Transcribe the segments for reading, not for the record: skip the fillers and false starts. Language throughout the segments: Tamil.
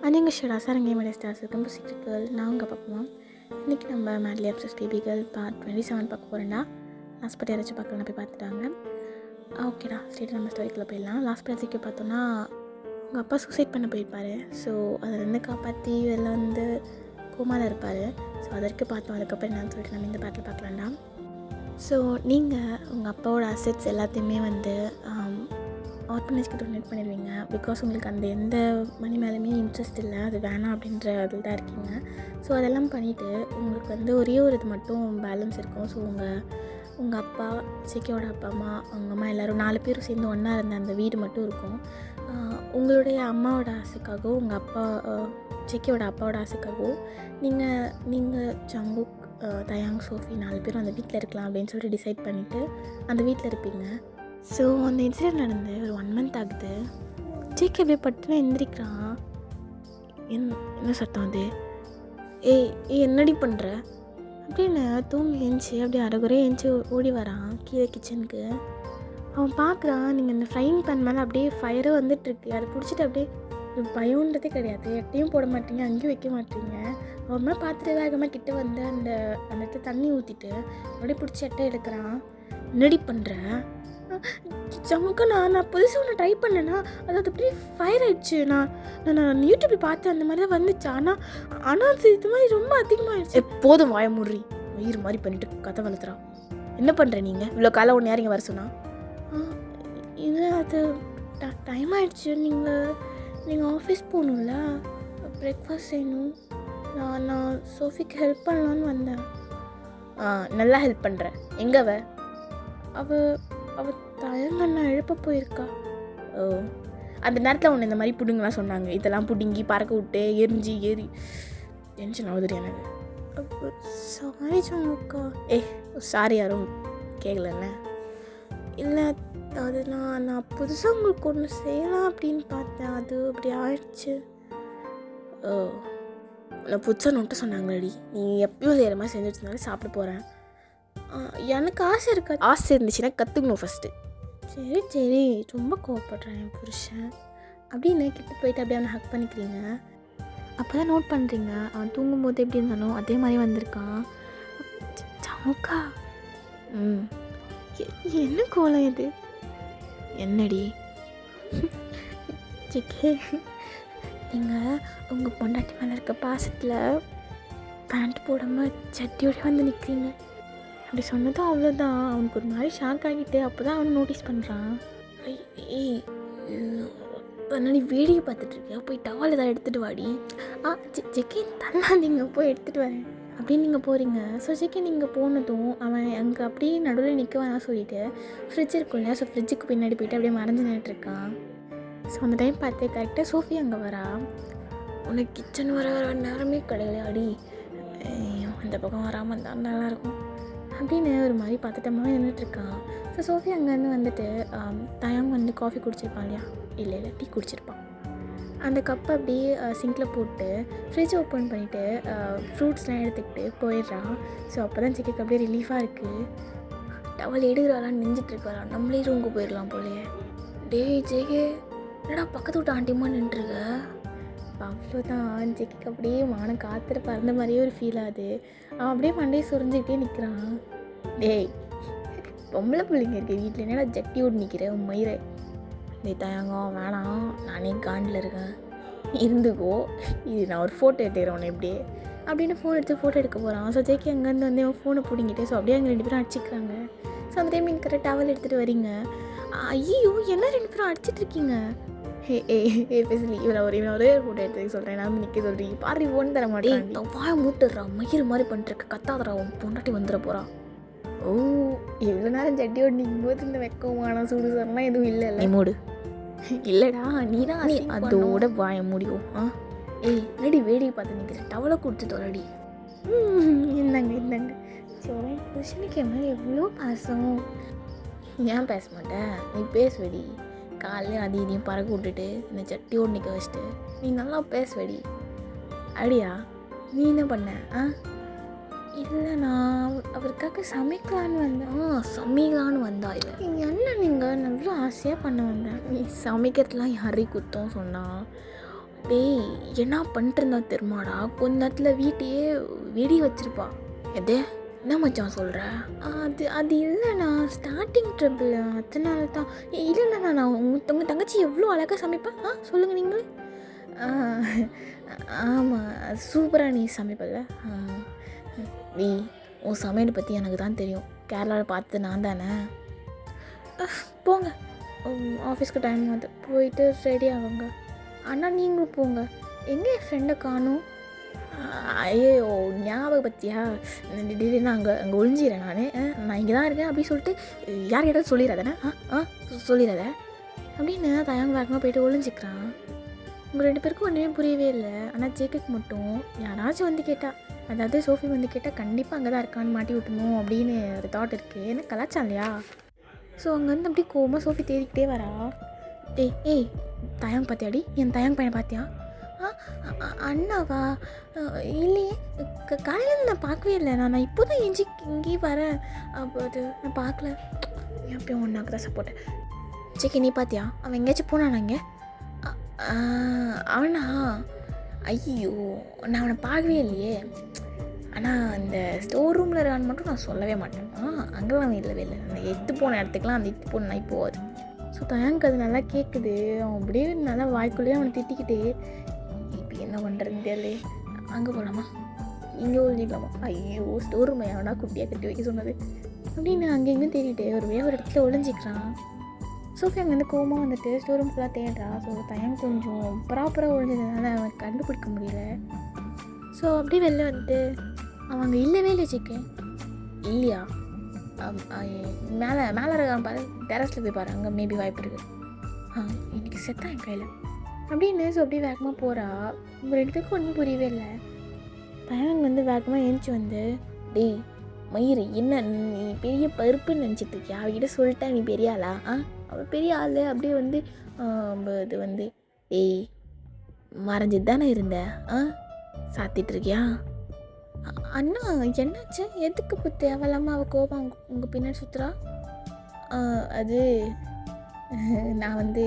அன்னிங்க சாரங்க மேலே ஸ்டார்ஸ் ரொம்ப சீக்கிரம் கேர்ள் நான் உங்கள் பார்ப்போம். இன்றைக்கி நம்ம மேட்லி அப்சஸ் பேபி கேர்ள் பார்ட் 27 பார்க்க போகிறேன்டா. லாஸ்ட் பார்ட் யாராச்சும் பார்க்கலாம் போய் பார்த்துட்டாங்க. ஓகேடா, ஸ்ட்ரெயிட்டாக நம்ம ஸ்டோரிக்குள்ளே போயிடலாம். லாஸ்ட் பார்த்துக்கு பார்த்தோன்னா உங்கள் அப்பா சூசைட் பண்ண போயிருப்பார். ஸோ அதிலேருந்து காப்பாற்றி வெளில வந்து கோமாவில் இருப்பார். ஸோ அதற்கு பார்த்தோம். அதுக்கப்புறம் என்னன்னு சொல்லிட்டு நம்ம இந்த பார்ட்டில் பார்க்கலாம்டா. ஸோ நீங்கள் உங்கள் அப்பாவோட அசெட்ஸ் எல்லாத்தையுமே வந்து ஆர்ஃபனேஜ்க்கு டொனேட் பண்ணிடுவீங்க. பிகாஸ் உங்களுக்கு அந்த எந்த மணி மேலேயுமே இன்ட்ரெஸ்ட் இல்லை, அது வேணாம் அப்படின்ற அதில் தான் இருக்கீங்க. ஸோ அதெல்லாம் பண்ணிவிட்டு உங்களுக்கு வந்து ஒரே ஒரு இது மட்டும் பேலன்ஸ் இருக்கும். ஸோ உங்கள் அப்பா, சிக்கியோட அப்பா அம்மா, அவங்க அம்மா எல்லோரும் 4 பேரும் சேர்ந்து ஒன்றா இருந்த அந்த வீடு மட்டும் இருக்கும். உங்களுடைய அம்மாவோட ஆசைக்காகவும் உங்கள் அப்பா சிக்கியோட அப்பாவோட ஆசைக்காகவும் நீங்கள் ஜங்குக், தயாங், சோஃபி 4 பேரும் அந்த வீட்டில் இருக்கலாம் அப்படின்னு சொல்லிட்டு டிசைட் பண்ணிவிட்டு அந்த வீட்டில் இருப்பீங்க. ஸோ அந்த இன்சிடென்ட் நடந்து ஒரு 1 month ஆகுது. ஜேகே அப்படியே பட்டுன்னு எந்திரிக்கிறான். என்ன சத்தம் அது? ஏய் என்னடி பண்ணுற அப்படின்னு தூங்கி எழுந்துச்சி அப்படியே அரைகுறையே எழுந்துச்சி ஓடி வரான் கீழே கிச்சனுக்கு. அவன் பார்க்குறான், நீங்கள் இந்த ஃப்ரைங் பேன் மேலே அப்படியே ஃபயரே வந்துட்டுருக்கு. அதை பிடிச்சிட்டு அப்படியே பயம்ன்றதே கிடையாது, எட்டையும் போட மாட்டீங்க, அங்கேயும் வைக்க மாட்டீங்க. அவன் மேலே பார்த்துட்டு வேகமாக கிட்டே வந்து அந்த இடத்துல தண்ணி ஊற்றிட்டு அப்படியே பிடிச்சி எட்டை எடுக்கிறான். என்னடி பண்ணுற? ஜமுக்கா நான் புதுசாக ஒன்று ட்ரை பண்ணேன்னா அது அப்படியே ஃபயர் ஆகிடுச்சு. நான் யூடியூப்பில் பார்த்தேன், அந்த மாதிரி தான் வந்துச்சு. ஆனால் அது இது மாதிரி ரொம்ப அதிகமாகிடுச்சு. எப்போதும் வாய முறி வயிறு மாதிரி பண்ணிட்டு கதை வளர்த்துறான். என்ன பண்ணுற நீங்கள்? இவ்வளோ காலம் ஒன்று யாரிங்க வர சொன்னா? இல்லை அது டைம் ஆகிடுச்சு. நீங்கள் ஆஃபீஸ் போகணும்ல, பிரேக்ஃபாஸ்ட் செய்யணும். நான் சோஃபிக்கு ஹெல்ப் பண்ணலான்னு வந்தேன். நல்லா ஹெல்ப் பண்ணுறேன். எங்கே அவள் தயங்கண்ணா எழுப்ப போயிருக்கா. ஓ, அந்த நேரத்தில் ஒன்று இந்த மாதிரி புடுங்கலாம் சொன்னாங்க. இதெல்லாம் புடுங்கி பறக்க விட்டு எரிஞ்சு ஏறி டென்ஷன் ஆகுது எனக்கு. சாரி ஜமுக்கா. சாரி யாரும் கேட்கலண்ணே. இல்லை அது நான் புதுசாக உங்களுக்கு ஒன்று செய்யலாம் அப்படின்னு பார்த்தேன், அது அப்படி ஆயிடுச்சு. ஓ, நான் புதுசாக நோட்ட சொன்னாங்களடி, நீ எப்பயும் செய்கிற மாதிரி செஞ்சு வச்சுருந்தாலும் சாப்பிட போகிறேன். எனக்கு ஆசை இருக்கா? ஆசை இருந்துச்சுன்னா கற்றுக்கணும் ஃபஸ்ட்டு. சரி ரொம்ப கோவப்படுறேன் என் புருஷன் அப்படின்னு கிட்ட போயிட்டு அப்படியே அவனை ஹக் பண்ணிக்கிறீங்க. அப்போ தான் நோட் பண்ணுறீங்க, அவன் தூங்கும்போது எப்படி இருந்தானோ அதே மாதிரி வந்திருக்கான். ஜமுக்கா, என்ன கோலம் இது? என்னடி? சிக்கே, நீங்கள் உங்கள் பொண்டாட்டி மேலே இருக்க பாசத்தில் பேண்ட் போடாமல் சட்டியோட வந்து நிற்கிறீங்க. அப்படி சொன்னதும் அவ்வளோதான். அவனுக்கு ஒரு மாதிரி ஷாக் ஆகிட்டு அப்போ தான் அவன் நோட்டீஸ் பண்ணுறான். பண்ணி வேடிக்கை பார்த்துட்ருக்கியா? போய் டவால் ஏதாவது எடுத்துகிட்டு வாடி. ஜெக்கே தள்ளாதீங்க, போய் எடுத்துகிட்டு வரேன் அப்படின்னு நீங்கள் போகிறீங்க. ஸோ ஜெக்கே நீங்கள் போனதும் அவன் அங்கே அப்படியே நடுவில் நிற்க வேணாம் சொல்லிவிட்டு ஃப்ரிட்ஜ் இருக்கும் இல்லையா, ஸோ ஃப்ரிட்ஜுக்கு பின்னாடி போயிட்டு அப்படியே மறைஞ்சு நின்றுட்டுருக்கான். ஸோ அந்த டைம் பார்த்து கரெக்டாக சோஃபி அங்கே வரா. உனக்கு கிச்சன் வர நேரமே கிடையாது, அந்த பக்கம் வராமல் இருந்தால் நல்லாயிருக்கும் அப்படின்னு ஒரு மாதிரி பார்த்துட்டமாவே நின்றுட்டுருக்கான். ஸோ சோஃபி அங்கேருந்து வந்துட்டு தயாங் வந்து காஃபி குடிச்சிருப்பான் இல்லையா, இல்லை டீ குடிச்சிருப்பான். அந்த கப்பை அப்படியே சிங்கில் போட்டு ஃப்ரிட்ஜ் ஓப்பன் பண்ணிவிட்டு ஃப்ரூட்ஸ்லாம் எடுத்துக்கிட்டு போயிடுறான். ஸோ அப்போ தான் சிக்கிக்கு அப்படியே ரிலீஃபாக இருக்குது. டவல் எடுக்கிறாளான்னு நெஞ்சிட்ருக்காளா, நம்மளே ரூமுக்கு போயிடலாம் போலையே. டேய் ஜெகே, என்னடா பக்கத்து விட்டு ஆண்டியமாக நின்றுருக்க? அவ்வளோதான், ஜெக்கிக்கு அப்படியே மானம் காற்றுல பறந்த மாதிரியே ஒரு ஃபீல் ஆகுது. அவன் அப்படியே மண்டையை சொரிஞ்சுக்கிட்டே நிற்கிறான். டேய், பொம்பளை பிள்ளைங்க இருக்க வீட்டில் என்னடா ஜட்டி ஓட்டு நிற்கிற உன் மயிரை? டேய் தயாங்கோ, வேணாம், நானே காண்டில் இருக்கேன், இருந்துக்கோ, இது நான் ஒரு ஃபோட்டோ எடுத்துக்கிறேன் உன்னை எப்படியே அப்படின்னு ஃபோட்டோ எடுக்க போகிறான். ஸோ ஜெக்கி அங்கேருந்து வந்து அவன் ஃபோனை பிடிங்கிட்டு ஸோ அப்படியே அங்கே 2 பேரும் அடிச்சிக்கிறாங்க. ஸோ அந்த டைம் நீங்கள் கரெக்டாக டவல் எடுத்துகிட்டு வரீங்க. ஐயோ, என்ன 2 பேரும் அடிச்சிட்ருக்கீங்க? பேசலி இவனை ஒரே ஃபோட்டோ எடுத்து சொல்கிறேன், நான் நிற்க சொல்கிறீங்க பாரு, ஃபோன் தர மாட்டேன். வாய மூட்டுறா, மயிறு மாதிரி பண்ணிட்டுருக்க, கத்தாதரா, உன் பொண்டாட்டி வந்துட போகிறா. ஓ, எவ்வளோ நேரம் ஜட்டியோடு நிற்கும் போது இந்த வெக்கமான சூடு சொன்னால் எதுவும் இல்லை நீ மூடு. இல்லைடா, நீ தான் அதோட வாய முடியும். நடி வேடிக்கை பார்த்து நிற்கிறேன், டவலை கொடுத்து தொலடி. இந்தாங்க. சரி, புருஷனுக்கு என் மேலே எவ்வளோ பாசம். ஏன் பேச மாட்டேன்? நீ பேசுவடி. காலையில் அது இதையும் பறக்க விட்டுட்டு இந்த சட்டியோடு நிற்க வச்சுட்டு நீ நல்லா பேசுவடி. அப்படியா? நீ என்ன பண்ண? இல்லை, நான் அவருக்காக சமைக்கலான்னு வந்தேன். சமைக்கலான்னு வந்தா? இல்லை என்ன, நீங்கள் நல்லா ஆசையாக பண்ண வந்தேன். நீ சமைக்கிறதுலாம் யாரையும் குத்தம் சொன்னால் டேய் என்ன பண்ணிட்டு இருந்தா தெரியுமாடா, கொஞ்ச நேரத்தில் வீட்டையே வெடி வச்சிருப்பா. எதே என்ன மச்சான் சொல்கிற? அது இல்லைண்ணா, ஸ்டார்டிங் ட்ரபிள், அதனால தான். இல்லைண்ணா, நான் உங்கள் தங்கச்சி எவ்வளோ அழகாக சமைப்பேன். சொல்லுங்கள் நீங்களே. ஆமாம், சூப்பராக நீ சமைப்பல்ல. நீ உன் சமையல் பற்றி எனக்கு தான் தெரியும். கேரளாவில் பார்த்து நான் தானே. போங்க, ஆஃபீஸ்க்கு டைம் ஆகுது, போயிட்டு ரெடி ஆகுங்க. அண்ணா நீங்களும் போங்க. எங்கே என் ஃப்ரெண்டை காணும்? ஐயோ ஞாபகம் பற்றியா, நான் அங்கே ஒழிஞ்சிடறேன். நான் இங்கே தான் இருக்கேன் அப்படின்னு சொல்லிட்டு யார் கேட்டாலும் சொல்லிடாதானே. சொல்லிடாத அப்படின்னு தயங்க வேகமாக போயிட்டு ஒழிஞ்சிக்கிறான். உங்கள் 2 பேருக்கும் ஒன்றுமே புரியவே இல்லை. ஆனால் ஜேகேக்கு மட்டும் யாராச்சும் வந்து கேட்டால், அதாவது சோஃபி வந்து கேட்டால் கண்டிப்பாக அங்கே தான் இருக்கான்னு மாட்டி விட்டணும் அப்படின்னு ஒரு தாட் இருக்குது. எனக்கு கலாச்சாரம் இல்லையா? ஸோ அங்கேருந்து அப்படியே கோவமாக சோஃபி தேடிக்கிட்டே வரா. ஏய் தயங்க பார்த்தியாடி, என் தயங்க பையனை பார்த்தியா? அண்ணாவா? இல்லையே, காலையில் நான் பார்க்கவே இல்லை. நான் இப்போ தான் இங்கேயே வரேன். அப்போ அது நான் பார்க்கல. எப்பயும் ஒன்றாக்கு தான் சப்போர்ட்டு. சரி நீ பார்த்தியா? அவன் எங்கேயாச்சும் போனானா? இங்கே அவனா? ஐயோ நான் அவனை பார்க்கவே இல்லையே. ஆனால் அந்த ஸ்டோர் ரூமில் இருக்கான்னு மட்டும் நான் சொல்லவே மாட்டேன். அங்கெல்லாம் அவன் இல்லவே இல்லை. அந்த எத்து போன இடத்துக்குலாம் அந்த எத்து போன நாய் போகாது. ஸோ தயங்கு அது நல்லா கேட்குது. அவன் அப்படியே நல்லா வாய்க்குள்ளேயே அவனை திட்டிக்கிட்டு, இப்போ என்ன பண்ணுறதுன்னு தெரியல. அங்கே போகலாமா, இங்கே ஒழிஞ்சிக்கலாமா? ஐயோ ஸ்டோர் ரூமை அவனா குட்டியாக கட்டி வைக்க சொன்னது அப்படின்னு அங்கே இங்கேயும் தேடிட்டு ஒரு இடத்துல ஒழிஞ்சிக்கிறான். சோஃபி அங்கேருந்து கோவமாக வந்துட்டு ஸ்டோர் ரூம் ஃபுல்லாக தேடுறா. ஸோ தயங்கு கொஞ்சம் ப்ராப்பராக ஒழிஞ்சதுனால அவன் கண்டுபிடிக்க முடியல. ஸோ அப்படியே வெளில வந்துட்டு அவன் அங்கே இல்லவே இல்லை. சிக்கன் இல்லையா? மேலே இருக்கான் பாரு, டெரஸில் போய் பாரு, அங்கே மேபி வாய்ப்பு இருக்குது. இன்றைக்கி செத்தான் என் கையில் அப்படின்னு. ஸோ அப்படியே வேகமாக போகிறா. உங்கள் 2 பேருக்கும் ஒன்றும் புரியவே இல்லை. தயங்கு வந்து வேகமாக எழுந்துச்சி வந்து, டேய் மயிறு என்ன நீ பெரிய பருப்புன்னு நினச்சிட்டு இருக்கியா? அவகிட்ட சொல்லிட்டா நீ பெரிய ஆளா? அவள் பெரிய ஆள். அப்படியே வந்து இது வந்து, டேய் மறைஞ்சிட்டு தானே இருந்த, சாத்திட்ருக்கியா? அண்ணா என்னாச்சு? எதுக்கு இப்போ தேவையில்லாமல் அவள் கோபம் உங்கள் பின்னாடி சுற்றுறா? அது நான் வந்து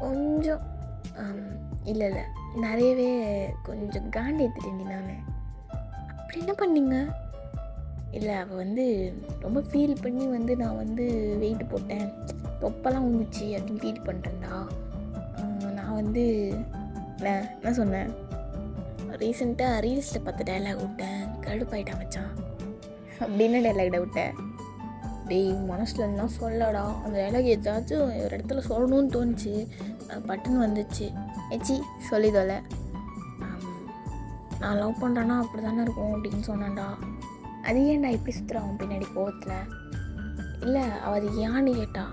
கொஞ்சம் இல்லை நிறையவே கொஞ்சம் காண்டி எடுத்துட்டேன்டி நான். அப்படி என்ன பண்ணீங்க? இல்லை அவள் வந்து ரொம்ப ஃபீல் பண்ணி வந்து நான் வந்து வெயிட் போட்டேன், தொப்பெல்லாம் உந்துச்சு அப்படின்னு ஃபீல் பண்ணுறேன்டா. நான் வந்து என்ன சொன்னேன், ரீசெண்டாக ரீல்ஸில் பார்த்து டைலாக் விட்டேன், கடுப்பாயிட்டா மச்சான் அப்படின்னு டைலாக்ட விட்டேன். டேய் மனசில் இருந்தால் சொல்லடா. அந்த டைலாக் ஏதாச்சும் ஒரு இடத்துல சொல்லணும்னு தோணுச்சு, பட்டுன்னு வந்துச்சு. ஏச்சி சொல்லிதோல, நான் லவ் பண்ணுறேன்னா அப்படி தானே இருக்கும் அப்படின்னு சொன்னான்டா. அது ஏன்டா இப்படி சுற்றுறான் பின்னாடி கோவத்தில்? இல்லை அவள் அது ஏன்னு கேட்டா.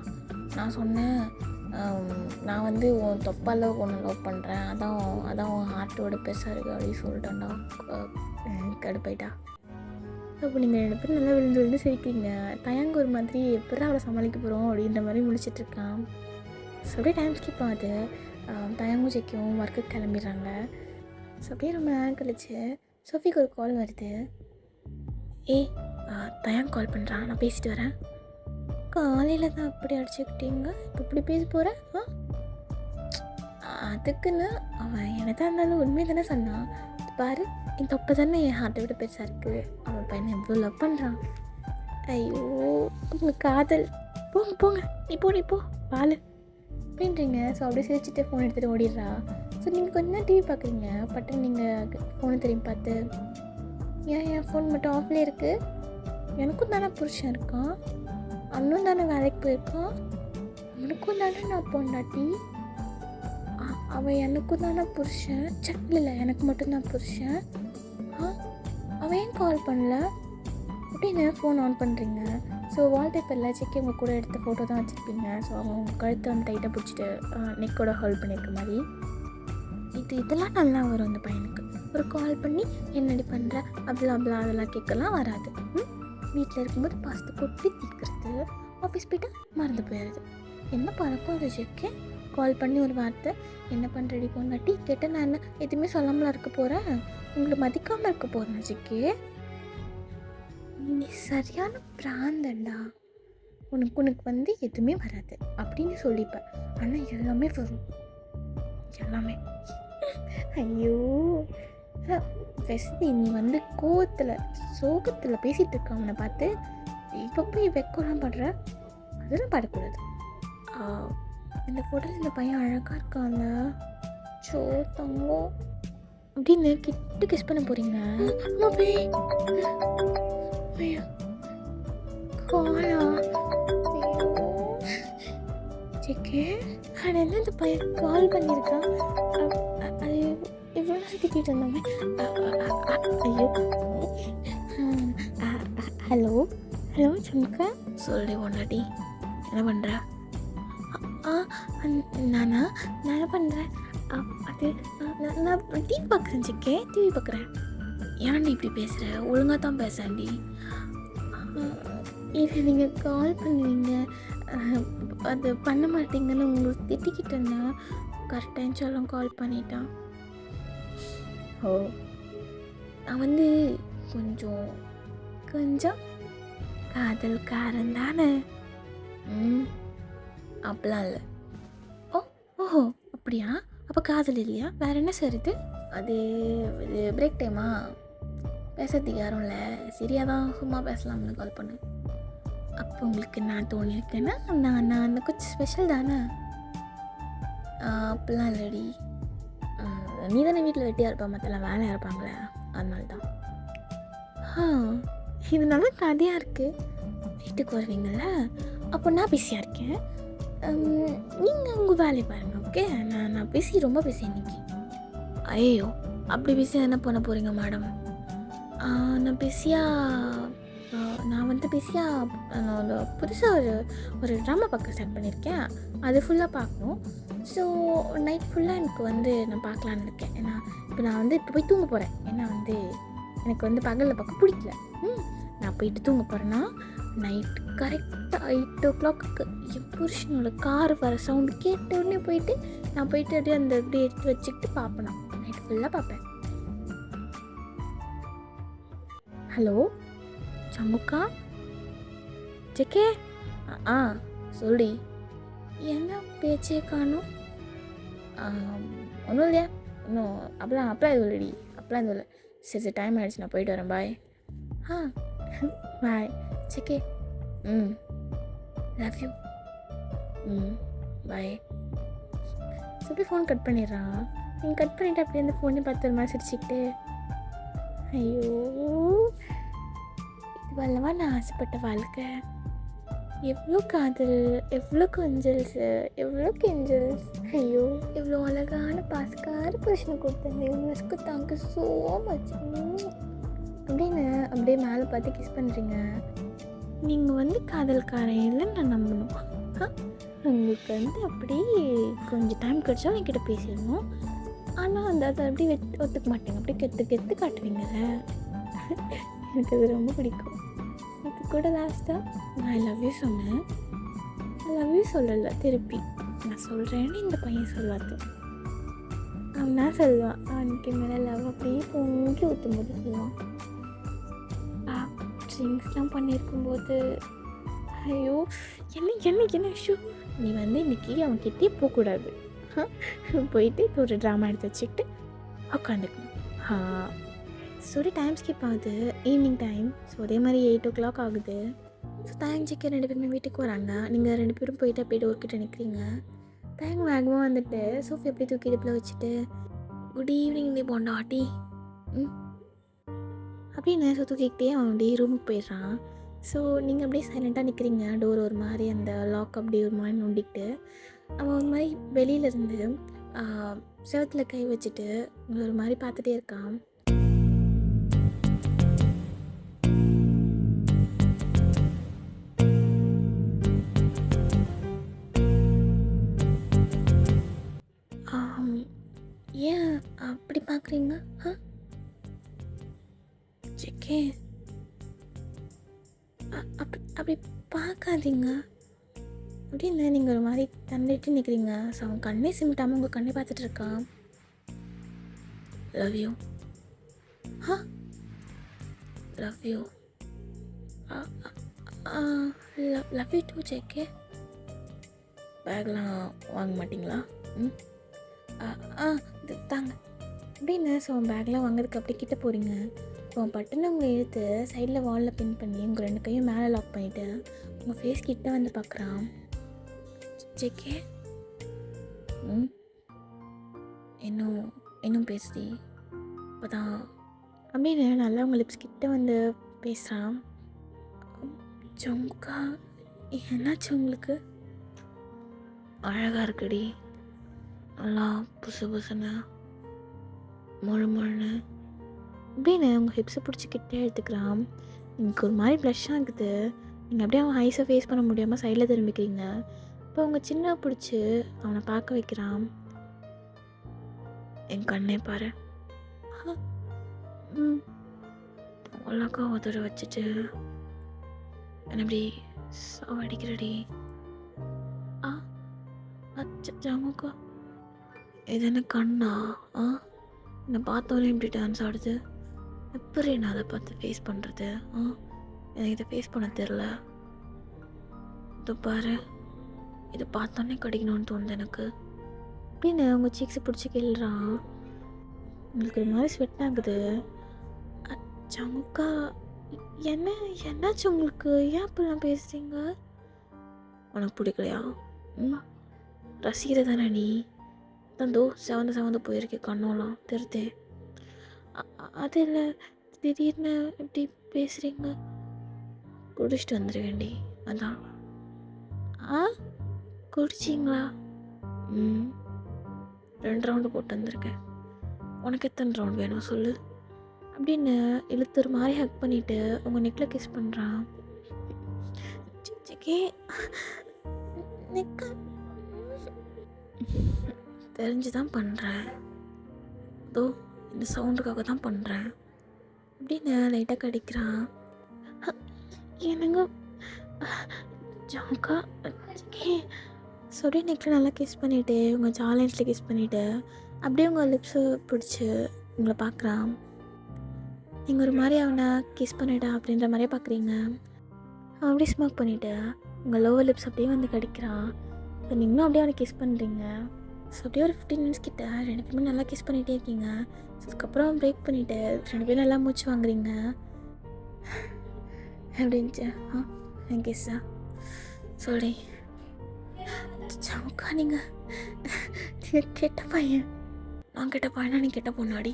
நான் சொன்னேன், நான் வந்து உன் தொப்பால் ஒன்று லவ் பண்ணுறேன், அதான் உன் ஹார்ட்டோட பெருசாக இருக்குது அப்படின்னு சொல்லிட்டேன்டா. கடுப்பாயிட்டா. அப்போ நீங்கள் 2 பேரும் நல்லா விழுந்து சிரிக்கிறீங்க. தயங்கு ஒரு மாதிரி எப்படா அவளை சமாளிக்க போகிறோம் அப்படின்ற மாதிரி முடிச்சிட்ருக்கான். ஸோ அப்படியே டைம் ஸ்கிப் ஆகுது. தயங்கும் ஜெக்கும் ஒர்க்குக்கு கிளம்பிடுறாங்க. ஸோ அப்படியே ரொம்ப நேரம் கழிச்சு சோஃபிக்கு ஒரு கால் வருது. தயங்கு கால் பண்ணுறான், நான் பேசிட்டு வரேன். காலையில் தான் அப்படி அடிச்சுக்கிட்டீங்க, இப்போ இப்படி பேச போகிறேன்? அதுக்குன்னு அவன் என்னதான் இருந்தாலும் உண்மையை தானே சொன்னான். பாரு இந்த தொப்பை தானே என் ஹார்ட்டை விட பெருசாக இருக்குது. அவன் பையனை எவ்வளோ லவ் பண்ணுறான். ஐயோ உங்கள் காதல். போங்க நீ போ பால் அப்படின்றீங்க. ஸோ அப்படியே சிரிச்சுட்டு ஃபோன் எடுத்துகிட்டு ஓடிடுறா. ஸோ நீங்கள் கொஞ்ச நேரம் டிவி பார்க்குறீங்க, பட்டு நீங்கள் ஃபோனை திரும்பி பார்த்து, என் ஃபோன் மட்டும் ஆஃப்லேயே இருக்குது, எனக்கும் தானே புருஷன் இருக்கான், அண்ணன் தானே வேலைக்கு போயிருக்கான், அவனுக்கும் தானே நான் பொண்டாட்டி, அவன் எனக்கும் தானே புருஷன், இல்லை எனக்கு மட்டும்தான் புருஷன், அவன் ஏன் கால் பண்ணல அப்படின்னு ஃபோன் ஆன் பண்ணுறீங்க. ஸோ வால்பேப்பரில் செக்கி உங்கள் கூட எடுத்த ஃபோட்டோ தான் வச்சுருப்பீங்க. ஸோ அவங்க உங்கள் கழுத்தை வந்து டைட்டாக பிடிச்சிட்டு நெக்கோட ஹோல்ட் பண்ணியிருக்க மாதிரி. இதெல்லாம் நல்லா வரும் அந்த பையனுக்கு. ஒரு கால் பண்ணி என்னடி பண்ணுற அப்படிலாம் அதெல்லாம் கேட்கலாம் வராது. வீட்டில் இருக்கும்போது பாஸ்து கொட்டி தீக்கிறது, ஆஃபீஸ் போய்ட்டு மறந்து போயிடுது. என்ன பழக்கம் அது செக்கே? கால் பண்ணி ஒரு வார்த்தை என்ன பண்ணுறடி பொண்டாட்டி கேட்டால் நான் என்ன எதுவுமே சொல்லாமலாம் இருக்க போகிறேன், உங்களை மதிக்காமல் இருக்க போகிறேன் செக்கே. நீ சரியான பிராந்தண்டா, உனக்கு வந்து எதுவுமே வராது அப்படின்னு சொல்லிப்பேன். ஆனால் எல்லாமே வரும், எல்லாமே. ஐயோ வெஸ்தி, நீ வந்து கோவத்தில் சோகத்தில் பேசிகிட்டு இருக்க அவனை பார்த்து இப்போ போய் வெக்கலாம் படுற. அதெல்லாம் பாடக்கூடாது. இந்த ஃபோட்டோவில் இந்த பையன் அழகாக இருக்கான்ல, சோ தங்கம் அப்படின்னு கிட்ட கிஸ் பண்ண போகிறீங்க. ஐயோ காலா செக்கே. ஆனால் என்ன இந்த பையன் கால் பண்ணியிருக்கான். அது இவ்வளோ திட்டிகிட்டு இருந்தாங்க. ஐயோ ஹலோ ஹலோ சமுக்கா, சொல்லி ஒன்னாடி என்ன பண்ணுற? நானா நான் என்ன பண்ணுறேன்? அது நான் டிவி பார்க்குறேன் சிக்கே, டிவி பார்க்குறேன். ஏன்டி இப்படி பேசுகிற? ஒழுங்காக தான் பேசாண்டி. இது நீங்கள் கால் பண்ணுவீங்க, அது பண்ண மாட்டீங்கன்னு உங்களுக்கு திட்டிக்கிட்டேன்னா கரெக்ட் டைம் சொல்லும் கால் பண்ணிட்டான். ஓ நான் வந்து கொஞ்சம் கொஞ்சம் காதல்காரன் தானே. அப்படிலாம் இல்லை. ஓஹோ அப்படியா? அப்போ காதல் இல்லையா? வேறு என்ன சார் இது? அது இது பிரேக் டைமா, பேசுறதுக்கு யாரும் இல்லை, சரியாக தான் சும்மா பேசலாம்னு கால் பண்ணேன். அப்போ உங்களுக்கு நான் தோணியிருக்கேன்னா நான் அந்த கொஞ்சம் ஸ்பெஷல் தானே. அப்படிலாம் இல்லடி, நீ தானே வீட்டில் வெட்டியாக இருப்பா, மற்றெல்லாம் வேலையாக இருப்பாங்களே, அதனால தான். இது நல்லா கதையாக இருக்குது. வீட்டுக்கு வருவீங்கள, அப்போ நான் பிஸியாக இருக்கேன், நீங்கள் உங்கள் வேலையை பாருங்கள். ஓகே, நான் பிஸி, ரொம்ப பிஸி இன்னைக்கு. ஐயோ அப்படி பிஸியாக என்ன பண்ண போகிறீங்க மேடம்? நான் பிஸியாக நான் புதுசாக ஒரு ட்ராமா பார்க்க ஸ்டார்ட் பண்ணியிருக்கேன். அது ஃபுல்லாக பார்க்கணும். ஸோ நைட் ஃபுல்லாக எனக்கு வந்து நான் பார்க்கலான்னு இருக்கேன். ஏன்னா இப்போ போய் தூங்க போகிறேன். ஏன்னா எனக்கு பகலில் பார்க்க பிடிக்கல. நான் போயிட்டு தூங்க போகிறேன்னா நைட்டு கரெக்டாக 8 o'clock என் புருஷனோட கார் வர சவுண்டு கேட்ட உடனே போயிட்டு அப்படியே அப்படியே எடுத்து வச்சுக்கிட்டு பார்ப்பேன். நைட் ஃபுல்லாக பார்ப்பேன். ஹலோ சமுக்கா செக்கே. சொல்லி என்ன பேச்சே காணும்? ஒன்றும் இல்லையா? இன்னும் அப்பெல்லாம் எதுவும் இல்லடி, அப்பெல்லாம் எதுவும் இல்லை. சரி டைம் ஆகிடுச்சு, நான் போயிட்டு வரேன். பாய். பாய் செக்கே. Love you. பாய். சொல்லி ஃபோன் கட் பண்ணிடுறான். நீங்கள் கட் பண்ணிவிட்டு அப்படியே அந்த ஃபோனே பார்த்து ஒரு மாதிரி சிரிச்சுக்கிட்டு. ஐயோ இது வல்லவா நான் ஆசைப்பட்ட வாழ்க்கை. எவ்வளோ காதல், எவ்வளோ கொஞ்சல்ஸு, எவ்வளோ கெஞ்சல்ஸ். ஐயோ எவ்வளோ அழகான பாஸ்கார புருஷனை கொடுத்தேன். யூனிவர்ஸ்க்கு தேங்க்யூ ஸோ மச் அப்படின்னு அப்படியே மேலே பார்த்து கிஸ் பண்ணுறீங்க. நீங்கள் காதல்காரன் இல்லைன்னு நான் நம்பணும். உங்களுக்கு அப்படியே கொஞ்சம் டைம் கிடச்சா என்கிட்ட பேசிடணும். ஆனால் அதை அப்படியே ஒத்துக்க மாட்டேங்க, அப்படியே கெத்து காட்டுவீங்கல்ல. எனக்கு அது ரொம்ப பிடிக்கும். இப்போ கூட லாஸ்ட்டாக ஐ லவ் யூ சொன்னேன். ஐ லவ் யூ சொல்லலை, திருப்பி நான் சொல்கிறேன்னு இந்த பையன் சொல்லாது. அவனா சொல்லுவான், அவனுக்கு மேலே லவ் அப்படியே பொங்கி ஊற்றும் போது சொல்லுவான். ட்ரிங்க்ஸ்லாம் பண்ணியிருக்கும்போது ஐயோ என்ன இஷ்யூ. நீ இன்றைக்கி அவன் கிட்டே போகக்கூடாது. போயிட்டு ஒரு ட்ராமா எடுத்து வச்சுக்கிட்டு உட்காந்துக்கணும். சரி டைம் ஸ்கிப் ஆகுது, ஈவினிங் டைம். ஸோ அதே மாதிரி 8 o'clock ஆகுது. ஸோ தேங்க்ஜிக்கு 2 பேருமே வீட்டுக்கு வராங்க. நீங்கள் 2 பேரும் போயிட்டு அப்படியே டோர்கிட்ட நிற்கிறீங்க. தேங்க் வேகமாக வந்துட்டு சோஃபி அப்படியே தூக்கி இடுப்பில் வச்சுட்டு குட் ஈவினிங் நீ பொண்டாட்டி அப்படின்னு தூக்கிக்கிட்டே அவன் அப்படியே ரூமுக்கு போயிடுறான். ஸோ நீங்கள் அப்படியே சைலண்ட்டாக நிற்கிறீங்க. டோர் ஒரு மாதிரி அந்த லாக் அப்படியே ஒரு மாதிரி நோண்டிக்கிட்டு அவன் ஒரு மாதிரி வெளியிலேருந்து செவத்தில் கை வச்சுட்டு ஒரு மாதிரி பார்த்துட்டே இருக்கான். ஏன் அப்படி பார்க்குறீங்க? செக்கே அப்படி பார்க்காதீங்க அப்படின்னு நீங்கள் ஒரு மாதிரி தண்டிட்டு நிற்கிறீங்க. ஸோ அவன் கண்ணே சிமிட்டாமல் உங்கள் கண்ணை பார்த்துட்டு இருக்கான். Love you. Love you. Love you too செக்கே. பேக்லாம் வாங்க மாட்டிங்களா? தாங்க. அப்படின்னு ஸோ பேக்லாம் வாங்குறதுக்கு அப்படி கிட்ட போகிறீங்க. ஸோ பட்டுன்னு உங்களை இழுத்து சைடில் வாலில் பின் பண்ணி உங்கள் 2 கையும் மேலே லாக் பண்ணிவிட்டு உங்கள் ஃபேஸ் கிட்ட வந்து பார்க்குறான். ஜேகே இன்னும் இன்னும் பேசுதி அப்போதான் அப்படின்னு நல்லா உங்கள் லிப்ஸ் கிட்ட வந்து பேசுகிறான். ஜமுக்கா என்னாச்சு உங்களுக்கு? அழகாக இருக்குடி, நல்லா புசு புசுன்னு முழு முழுன்னு அப்படின்னு உங்கள் ஹிப்ஸை பிடிச்சி கிட்டே எடுத்துக்கிறான். எனக்கு ஒரு மாதிரி ப்ளஷ் ஆகுது. நீங்கள் அப்படியே அவன் ஐஸை ஃபேஸ் பண்ண முடியாமல் சைடில் திரும்பிக்கிறீங்க. இப்போ உங்கள் சின்ன பிடிச்சி அவனை பார்க்க வைக்கிறான். என் கண்ணே பாரு. அழகா உதற வச்சுட்டு என்ன அப்படி சாவடிக்கிறடி. ஜமுக்கா இது என்ன கண்ணா? என்னை பார்த்தோன்னே இப்படி டான்ஸ் ஆடுது. எப்படி நான் அதை பார்த்து ஃபேஸ் பண்ணுறது? எனக்கு இதை ஃபேஸ் பண்ண தெரில. இது பாரு, இதை பார்த்தோன்னே கடிக்கணும்னு தோணுது எனக்கு அப்படின்னு உங்கள் சீக்ஸை பிடிச்சி கிள்றான். உங்களுக்கு ஒரு மாதிரி ஸ்வெட் ஆகுது. ஜமுக்கா என்னாச்சு உங்களுக்கு? ஏன் இப்படிலாம் பேசுகிறீங்க? உனக்கு பிடிக்கலையா? ரசிகரை தானே நீ? தந்தோ செவந்து போயிருக்கே கண்ணோலாம் தெரித்தேன். அது இல்லை, திடீர்னு இப்படி பேசுகிறீங்க. குடிச்சிட்டு வந்துருவேண்டி, அதான். குடிச்சிங்களா? 2 ரவுண்டு போட்டு வந்திருக்கேன். உனக்கு எத்தனை ரவுண்ட் வேணும் சொல்லு அப்படின்னு இழுத்து ஒரு மாதிரி ஹக் பண்ணிவிட்டு உங்கள் நெக்கில் கிஸ் பண்ணுறான். நெக்க தெரிஞ்சு தான் பண்ணுறேன், அதோ இந்த சவுண்டுக்காக தான் பண்ணுறேன் அப்படின்னு லைட்டாக கடிக்கிறான். என்னங்க ஜமுக்கா சொல்லி நெக்கில் நல்லா கிஸ் பண்ணிவிட்டு உங்கள் ஜாலைன்ஸில் கிஸ் பண்ணிவிட்டு அப்படியே உங்கள் லிப்ஸை பிடிச்சி உங்களை பார்க்குறான். நீங்கள் ஒரு மாதிரி அவனை கிஸ் பண்ணிட்டா அப்படின்ற மாதிரியே பார்க்குறீங்க. அவன் அப்படியே ஸ்மோக் பண்ணிவிட்டு உங்கள் லோவர் லிப்ஸ் அப்படியே வந்து கடிக்கிறான். இப்போ நீங்களும் அப்படியே அவனை கிஸ் பண்ணுறீங்க. ஸோ அப்படியே ஒரு 15 மினிட்ஸ் கிட்ட 2 பேருமே நல்லா கிஸ் பண்ணிகிட்டே இருக்கீங்க. ஸோ அதுக்கப்புறம் பிரேக் பண்ணிவிட்டு 2 பேரும் நல்லா மூச்சு வாங்குறீங்க. அப்படின்ச்சு என் கிஸ்ஸா சொல்லி ஜமுக்கா நீங்கள் கெட்ட பையன். நான் கெட்ட பையனா? நீ கெட்ட பொண்ணாடி?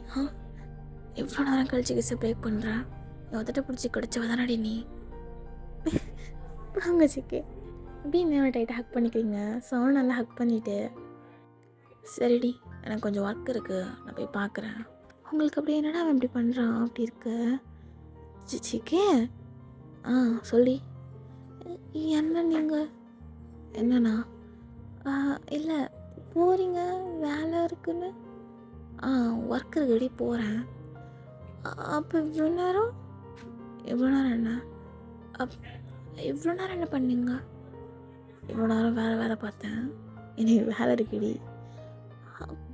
எவ்வளோ நேரம் கழிச்சு கிஸ்ஸை பிரேக் பண்ணுறேன். எவ்வளோட்ட பிடிச்சி கடிச்சவ தானடி நீ? வாங்க சிக்கே அப்படின்னு டைட்டாக ஹக் பண்ணிக்கிறீங்க. சவுண்ட் நல்லா ஹக் பண்ணிவிட்டு சரிடி எனக்கு கொஞ்சம் ஒர்க் இருக்குது, நான் போய் பார்க்குறேன். உங்களுக்கு அப்படி என்னடா அவன் இப்படி பண்ணுறான் அப்படி இருக்கு? சிக்கே சொல்லி என்ன நீங்கள் என்னண்ணா? இல்லை போகிறீங்க வேலை இருக்குன்னு? ஒர்க் இருக்குடி போகிறேன். அப்போ இவ்வளோ நேரம் என்ன இவ்வளோ நேரம் என்ன பண்ணீங்க? இவ்வளோ நேரம் வேலை பார்த்தேன். எனக்கு வேலை இருக்குடி.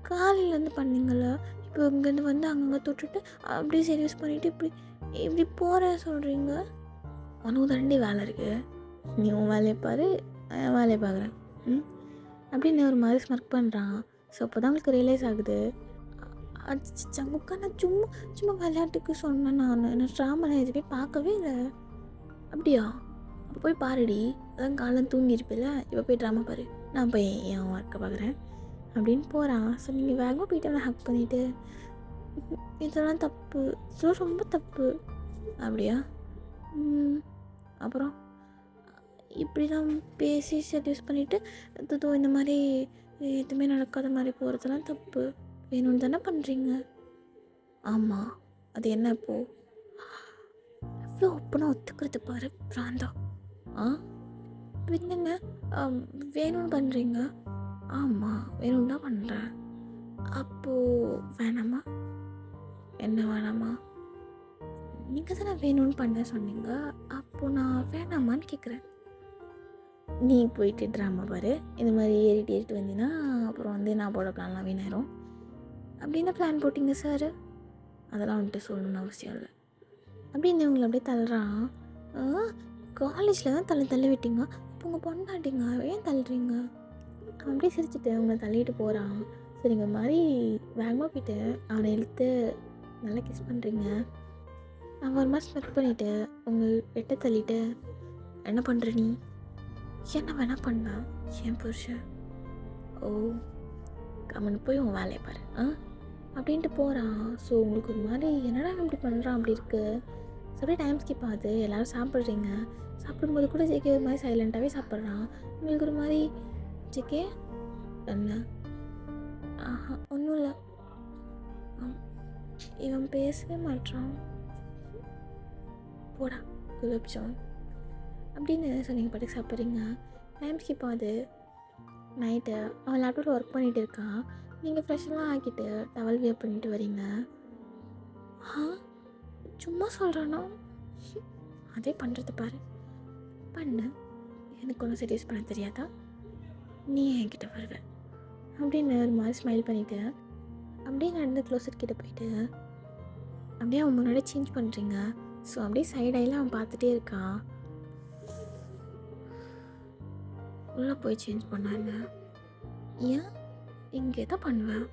காலையிலேருந்து பண்ணீங்கள, இப்போ இங்கேருந்து வந்து அங்கங்கே தொட்டுட்டு அப்படியே சீரியஸ் பண்ணிவிட்டு இப்படி போகிறேன் சொல்கிறீங்க. உனக்கு தாண்டி வேலை இருக்குது, நீ உன் வேலையை பாரு, என் வேலையை பார்க்குறேன் அப்படின்னு ஒரு மாதிரி ஸ்மர்க் பண்ணுறான். ஸோ அப்போ தான் உங்களுக்கு ரியலைஸ் ஆகுது. ஜமுக்கா நான் சும்மா விளையாட்டுக்கு சொன்னேன். நான் ட்ராமா எதுவுமே பார்க்கவே இல்லை. அப்படியா? அப்போ போய் பாருடி, அதான் காலம் தூங்கியிருப்பில்ல, இப்போ போய் ட்ராமா பாரு, நான் போய் என் ஒர்க்கை பார்க்குறேன் அப்படின்னு போகிறான். ஸோ நீங்கள் வேகமாக போயிட்டு அவனை ஹக் பண்ணிவிட்டு இதெல்லாம் தப்பு, இதெல்லாம் ரொம்ப தப்பு. அப்படியா? அப்புறம் இப்படி தான் பேசி செட்யூஸ் பண்ணிவிட்டு இந்த மாதிரி எதுவுமே நடக்காத மாதிரி போகிறதெல்லாம் தப்பு. வேணும்னு தானே பண்ணுறீங்க? ஆமாம், அது என்ன இப்போது? எவ்வளோ ஒப்பனாக ஒத்துக்கிறது பாரு பிராந்தா. என்னங்க வேணும்னு பண்ணுறீங்க? ஆமாம் வேணும்னு தான் பண்ணுறேன். அப்போது வேணாமா? என்ன வேணாமா? நீங்கள் தானே வேணும்னு பண்ண சொன்னீங்க, அப்போது நான் வேணாமான்னு கேட்குறேன். நீ போயிட்டு ட்ராமா பாரு, இந்த மாதிரி ஏறிட்டு வந்தீங்கன்னா அப்புறம் வந்து நான் போட பிளான்லாம் வீணாயிரும். அப்படின்னு பிளான் போட்டிங்க சார், அதெல்லாம் வந்துட்டு சொல்லணும்னு அவசியம் இல்லை அப்படின்னு இவங்களை அப்படியே தள்ளுறான். காலேஜில் தான் தள்ளி விட்டீங்க, இப்போ உங்கள் பொண்ணாட்டிங்க ஏன் தள்ளுறீங்க? அப்படியே சிரிச்சுட்டு உங்களை தள்ளிட்டு போகிறான். ஸோ நீங்கள் ஒரு மாதிரி வேகமாக போயிட்டு அவனை இழுத்து நல்லா கிஸ் பண்ணுறீங்க. அவன் ஒரு மாதிரி ஸ்மெல் பண்ணிவிட்டு உங்கள் வெட்ட தள்ளிட்டு என்ன பண்ணுற நீ, என்ன வேணா பண்ணா என் புருஷன், ஓ கம்மனு போய் உன் வேலையை பாரு அப்படின்ட்டு போகிறான். ஸோ உங்களுக்கு ஒரு மாதிரி என்னடா இப்படி பண்ணுறான் அப்படி இருக்குது. ஸோ அப்படியே டைம் ஸ்கிப் ஆகுது. எல்லோரும் சாப்பிட்றீங்க. சாப்பிடும்போது கூட ஜேகே ஒரு மாதிரி சைலண்ட்டாகவே சாப்பிட்றான். உங்களுக்கு ஒரு மாதிரி ஜேகே என்ன ஒன்றும் இல்லை, இவன் பேசவே மாட்டான், போடா குலோப் ஜான் அப்படின்னு சொன்னீங்க. பாட்டுக்கு சாப்பிட்றீங்க. டைம் ஸ்கிப் ஆகுது. நைட்டு அவன் லேப்டாப்பில் ஒர்க் பண்ணிகிட்டு இருக்கான். நீங்கள் ஃப்ரெஷ்ஷெல்லாம் ஆக்கிட்டு டவல் வியர் பண்ணிட்டு வரீங்க. சும்மா சொல்கிறானா, அதே பண்ணுறது பாரு, பண்ணு, எனக்கு ஒன்றும் செடியூஸ் பண்ண தெரியாதா, நீ என்கிட்ட வருவ அப்படின்னு ஒரு மாதிரி ஸ்மைல் பண்ணிவிட்டு அப்படியே நடந்து க்ளோசட் கிட்டே போயிட்டு அப்படியே அவன் முன்னாடி சேஞ்ச் பண்ணுறீங்க. ஸோ அப்படியே சைடாயில் அவன் பார்த்துட்டே இருக்கான். உள்ளே போய் சேஞ்ச் பண்ணாங்க. ஏன் இங்கே தான் பண்ணுவேன்,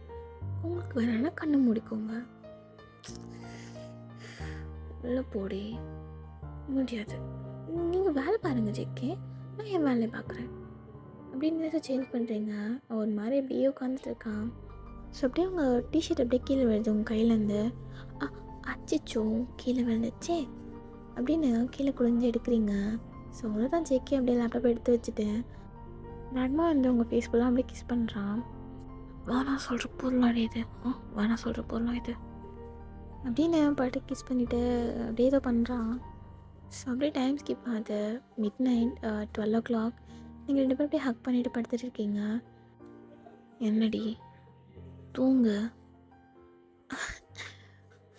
உங்களுக்கு வேணும்னா கண்ணை மூடிக்கோங்க, உள்ளே போடி, முடியாது, நீங்கள் வேலை பாருங்கள் ஜேகே, நான் என் வேலையை பார்க்குறேன் அப்படின்னு சேஞ்ச் பண்ணுறீங்க. ஒரு மாதிரி அப்படியே உட்காந்துட்டு இருக்கான். ஸோ அப்படியே உங்கள் டிஷர்ட் அப்படியே கீழே விழுது உங்கள் கையிலேருந்து. அச்சிச்சோ கீழே விழுந்துச்சே அப்படின்னு கீழே குளிஞ்சு எடுக்கிறீங்க. ஸோ அவ்வளோதான். ஜேகே அப்படியே லேப்டாப் எடுத்து வச்சுட்டு வேகமாக வந்து உங்கள் ஃபேஸ் ஃபுல்லாக அப்படியே கிஸ் பண்ணுறான். வேணாம் சொல்கிற பொருளாடி இது, வேணாம் சொல்கிற பொருளாக இது அப்படின்னு பாட்டு கிஸ் பண்ணிவிட்டு அப்படியே ஏதோ பண்ணுறான். ஸோ அப்படியே டைம் ஸ்கிப் ஆகுது. Mid night 12 o'clock. நீங்கள் 2 பேரும் அப்படியே ஹக் பண்ணிவிட்டு படுத்துட்டு இருக்கீங்க. என்னடி தூங்கு,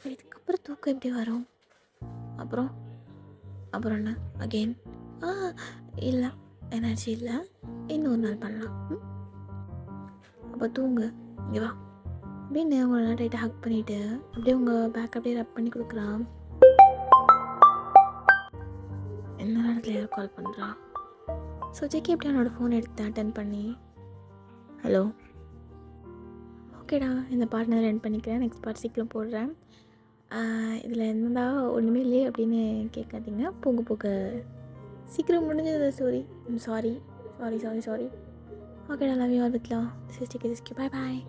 இதுக்கப்புறம் தூக்கம் எப்படி வரும், அப்புறம் என்ன அகெயின், இல்லை எனர்ஜி இல்லை, இன்னொரு நாள் பண்ணலாம், அப்போ தூங்கு, இங்கே வா அப்படின்னு உங்களை டைட்டாக ஹக் பண்ணிவிட்டு அப்படியே உங்கள் பேக் அப்படியே ரப் பண்ணி கொடுக்குறான். என்ன நேரத்தில் யார் கால் பண்ணுறா. ஸோ ஜேகே எப்படி அவனோட ஃபோன் எடுத்து அட்டன் பண்ணி, ஹலோ, ஓகேடா இந்த பார்ட் நான் ரெண்ட் பண்ணிக்கிறேன், நெக்ஸ்ட் பார்ட் சீக்கிரம் போடுறேன், இதில் என்னடா ஒன்றுமே இல்லையே அப்படின்னு கேட்காதீங்க, போக போக சீக்கிரம் முடிஞ்சது ஸ்டோரி. சாரி. ஓகேடா, love you all with love. This is JK. Bye bye.